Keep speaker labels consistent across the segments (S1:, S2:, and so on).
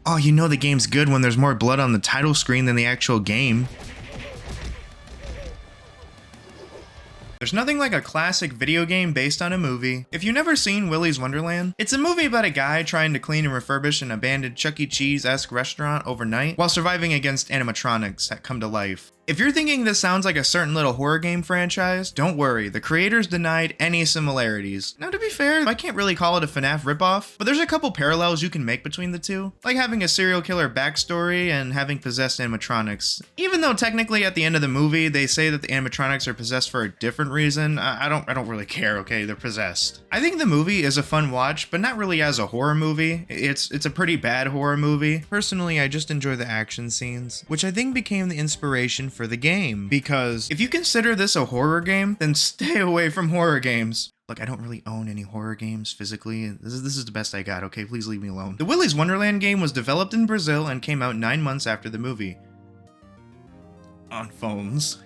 S1: Oh, you know the game's good when there's more blood on the title screen than the actual game. There's nothing like a classic video game based on a movie. If you've never seen Willy's Wonderland, it's a movie about a guy trying to clean and refurbish an abandoned Chuck E. Cheese-esque restaurant overnight while surviving against animatronics that come to life. If you're thinking this sounds like a certain little horror game franchise, don't worry, the creators denied any similarities. Now to be fair, I can't really call it a FNAF ripoff, but there's a couple parallels you can make between the two, like having a serial killer backstory and having possessed animatronics. Even though technically at the end of the movie they say that the animatronics are possessed for a different reason, I don't really care, okay, they're possessed. I think the movie is a fun watch, but not really as a horror movie. It's a pretty bad horror movie. Personally, I just enjoy the action scenes, which I think became the inspiration for the game, because if you consider this a horror game, then stay away from horror games. Look, I don't really own any horror games physically. This is the best I got, okay? Please leave me alone. The Willy's Wonderland game was developed in Brazil and came out 9 months after the movie. On phones.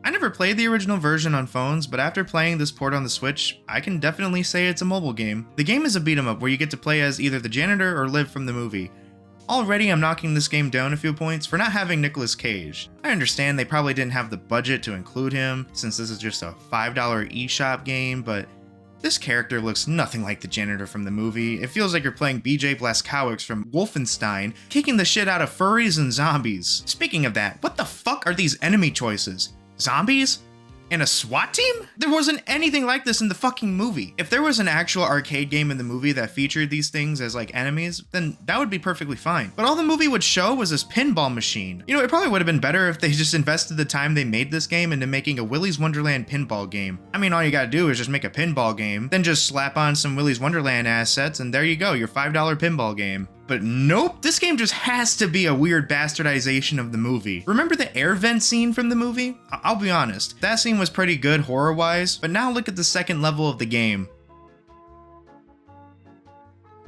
S1: I never played the original version on phones, but after playing this port on the Switch, I can definitely say it's a mobile game. The game is a beat 'em up where you get to play as either the janitor or Liv from the movie. Already I'm knocking this game down a few points for not having Nicolas Cage. I understand they probably didn't have the budget to include him since this is just a $5 eShop game, but this character looks nothing like the janitor from the movie. It feels like you're playing BJ Blazkowicz from Wolfenstein, kicking the shit out of furries and zombies. Speaking of that, what the fuck are these enemy choices? Zombies? And a SWAT team? There wasn't anything like this in the fucking movie. If there was an actual arcade game in the movie that featured these things as like enemies, then that would be perfectly fine. But all the movie would show was this pinball machine. You know, it probably would have been better if they just invested the time they made this game into making a Willy's Wonderland pinball game. I mean, all you gotta do is just make a pinball game, then just slap on some Willy's Wonderland assets, and there you go, your $5 pinball game. But nope, this game just has to be a weird bastardization of the movie. Remember the air vent scene from the movie? I'll be honest, that scene was pretty good horror-wise, but now look at the second level of the game.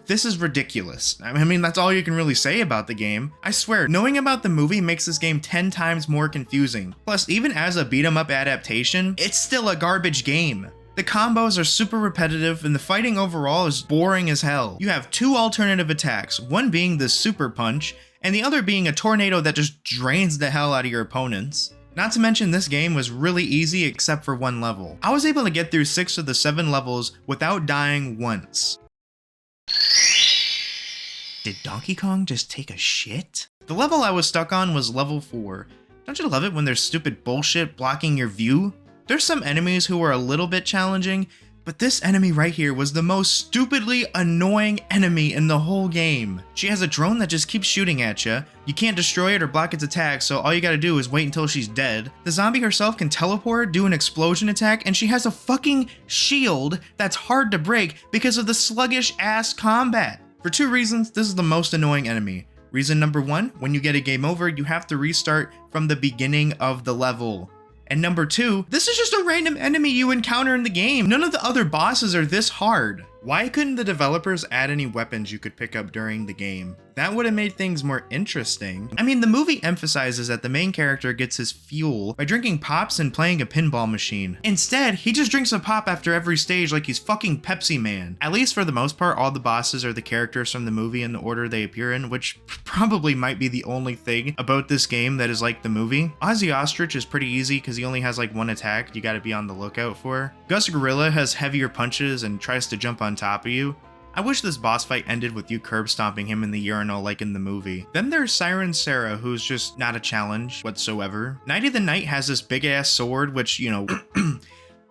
S1: This is ridiculous. I mean, that's all you can really say about the game. I swear, knowing about the movie makes this game 10 times more confusing. Plus, even as a beat-em-up adaptation, it's still a garbage game. The combos are super repetitive and the fighting overall is boring as hell. You have 2 alternative attacks, one being the super punch, and the other being a tornado that just drains the hell out of your opponents. Not to mention this game was really easy except for one level. I was able to get through 6 of the 7 levels without dying once. Did Donkey Kong just take a shit? The level I was stuck on was level 4. Don't you love it when there's stupid bullshit blocking your view? There's some enemies who are a little bit challenging, but this enemy right here was the most stupidly annoying enemy in the whole game. She has a drone that just keeps shooting at you. You can't destroy it or block its attack, so all you gotta do is wait until she's dead. The zombie herself can teleport, do an explosion attack, and she has a fucking shield that's hard to break because of the sluggish ass combat. For 2 reasons, this is the most annoying enemy. Reason number 1, when you get a game over, you have to restart from the beginning of the level. And number 2, this is just a random enemy you encounter in the game. None of the other bosses are this hard. Why couldn't the developers add any weapons you could pick up during the game? That would have made things more interesting. I mean, the movie emphasizes that the main character gets his fuel by drinking pops and playing a pinball machine. Instead, he just drinks a pop after every stage like he's fucking Pepsi Man. At least for the most part, all the bosses are the characters from the movie in the order they appear in, which probably might be the only thing about this game that is like the movie. Ozzy Ostrich is pretty easy because he only has like 1 attack you gotta be on the lookout for. Gus Gorilla has heavier punches and tries to jump on top of you. I wish this boss fight ended with you curb stomping him in the urinal like in the movie. Then there's Siren Sarah, who's just not a challenge whatsoever. Nighty the Knight has this big ass sword, which, you know,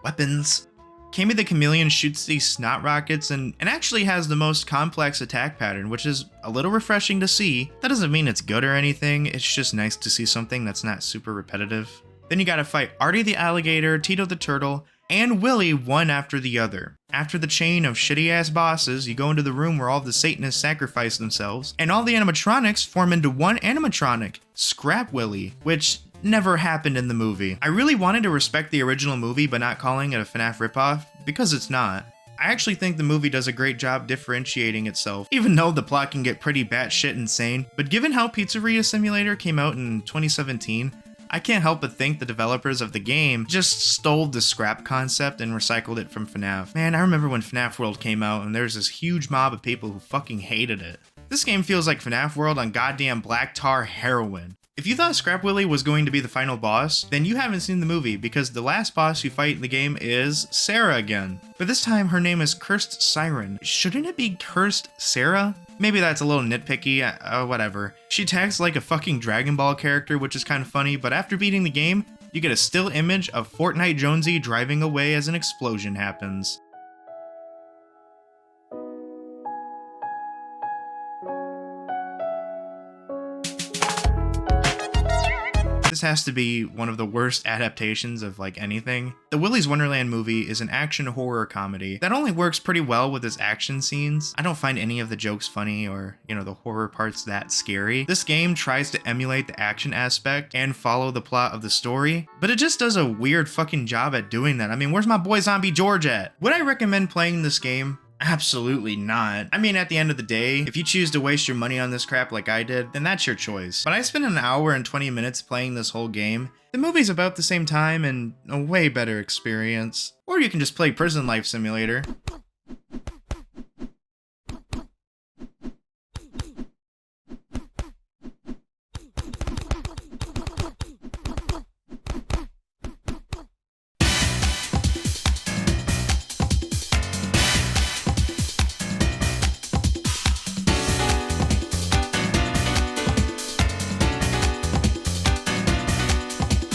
S1: weapons. Cammy the Chameleon shoots these snot rockets and actually has the most complex attack pattern, which is a little refreshing to see. That doesn't mean it's good or anything, it's just nice to see something that's not super repetitive. Then you gotta fight Artie the Alligator, Tito the Turtle, and Willy one after the other. After the chain of shitty-ass bosses, you go into the room where all the Satanists sacrifice themselves, and all the animatronics form into one animatronic, Scrap Willy, which never happened in the movie. I really wanted to respect the original movie by not calling it a FNAF ripoff, because it's not. I actually think the movie does a great job differentiating itself, even though the plot can get pretty batshit insane. But given how Pizzeria Simulator came out in 2017, I can't help but think the developers of the game just stole the scrap concept and recycled it from FNAF. Man, I remember when FNAF World came out and there was this huge mob of people who fucking hated it. This game feels like FNAF World on goddamn black tar heroin. If you thought Scrap Willy was going to be the final boss, then you haven't seen the movie, because the last boss you fight in the game is Sarah again. But this time her name is Cursed Siren. Shouldn't it be Cursed Sarah? Maybe that's a little nitpicky, whatever. She attacks like a fucking Dragon Ball character, which is kind of funny, but after beating the game, you get a still image of Fortnite Jonesy driving away as an explosion happens. This has to be one of the worst adaptations of like anything. The Willy's Wonderland movie is an action horror comedy that only works pretty well with its action scenes. I don't find any of the jokes funny or, the horror parts that scary. This game tries to emulate the action aspect and follow the plot of the story, but it just does a weird fucking job at doing that. I mean, where's my boy Zombie George at? Would I recommend playing this game? Absolutely not. I mean, at the end of the day, if you choose to waste your money on this crap like I did, then that's your choice. But I spent an hour and 20 minutes playing this whole game. The movie's about the same time and a way better experience. Or you can just play Prison Life Simulator.